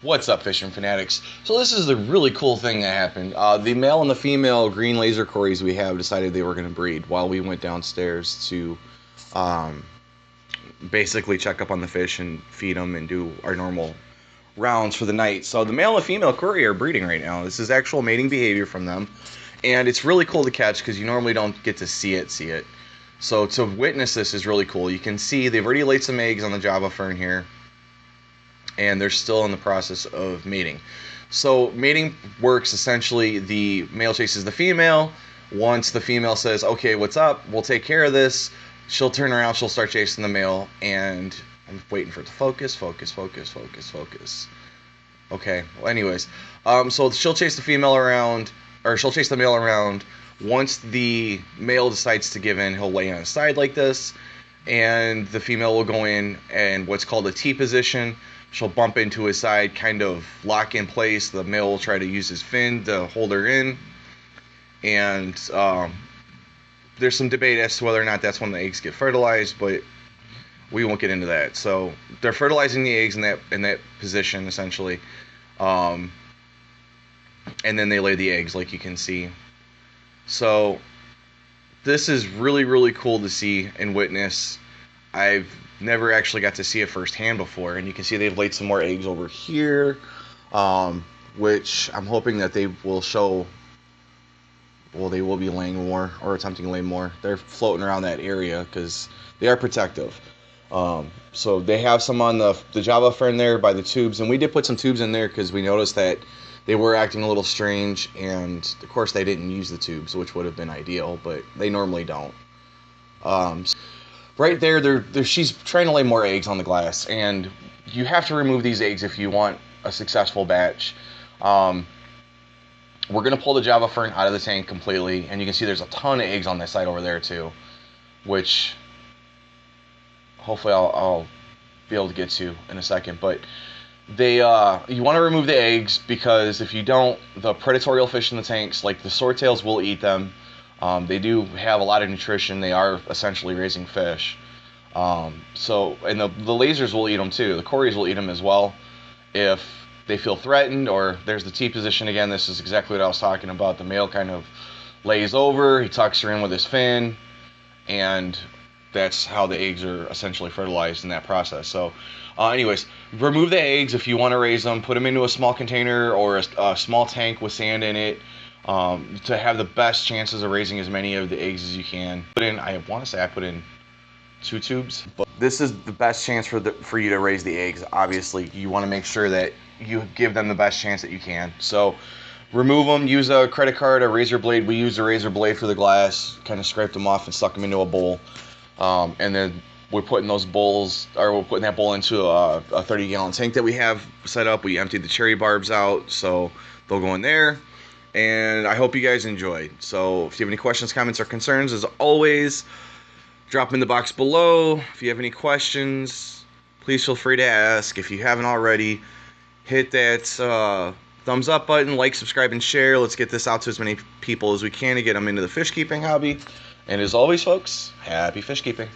What's up, fishing fanatics? So this is a really cool thing that happened. The male and the female green laser cories we have decided they were going to breed while we went downstairs to basically check up on the fish and feed them and do our normal rounds for the night. So the male and the female cory are breeding right now. This is actual mating behavior from them, and it's really cool to catch because you normally don't get to see it. So to witness this is really cool. You can see they've already laid some eggs on the Java fern here, and they're still in the process of mating. So mating works essentially, the male chases the female. Once the female says, okay, what's up, we'll take care of this, she'll turn around, she'll start chasing the male, and I'm waiting for it to focus. Okay, well anyways, so she'll chase the female around, or she'll chase the male around. Once the male decides to give in, he'll lay on his side like this, and the female will go in and what's called a T position. She'll bump into his side, kind of lock in place. The male will try to use his fin to hold her in. And there's some debate as to whether or not that's when the eggs get fertilized, but we won't get into that. So they're fertilizing the eggs in that position, essentially. And then they lay the eggs, like you can see. So this is really, really cool to see and witness. I've never actually got to see it firsthand before, and you can see they've laid some more eggs over here, which I'm hoping that they will show. Well, they will be laying more, or attempting to lay more. They're floating around that area because they are protective. So they have some on the Java fern there by the tubes, and we did put some tubes in there because we noticed that they were acting a little strange, and of course they didn't use the tubes, which would have been ideal, but they normally don't. Right there, she's trying to lay more eggs on the glass, and you have to remove these eggs if you want a successful batch. We're going to pull the Java fern out of the tank completely, and you can see there's a ton of eggs on this side over there too, which hopefully I'll be able to get to in a second. But you want to remove the eggs, because if you don't, the predatorial fish in the tanks, like the swordtails, will eat them. They do have a lot of nutrition. They are essentially raising fish. And the lasers will eat them too. The cories will eat them as well if they feel threatened. Or there's the T position again. This is exactly what I was talking about. The male kind of lays over, he tucks her in with his fin, and that's how the eggs are essentially fertilized in that process. So anyways, remove the eggs if you want to raise them. Put them into a small container or a small tank with sand in it, to have the best chances of raising as many of the eggs as you can. I want to say I put in 2 tubes, but this is the best chance for you to raise the eggs. Obviously, you want to make sure that you give them the best chance that you can. So remove them, use a credit card, a razor blade. We used a razor blade for the glass, kind of scraped them off and stuck them into a bowl. And then we're putting that bowl into a 30-gallon tank that we have set up. We emptied the cherry barbs out, so they'll go in there. And I hope you guys enjoyed. So if you have any questions, comments, or concerns, as always, drop them in the box below. If you have any questions, please feel free to ask. If you haven't already, hit that thumbs up button, like, subscribe, and share. Let's get this out to as many people as we can to get them into the fish keeping hobby. And as always, folks, happy fish keeping.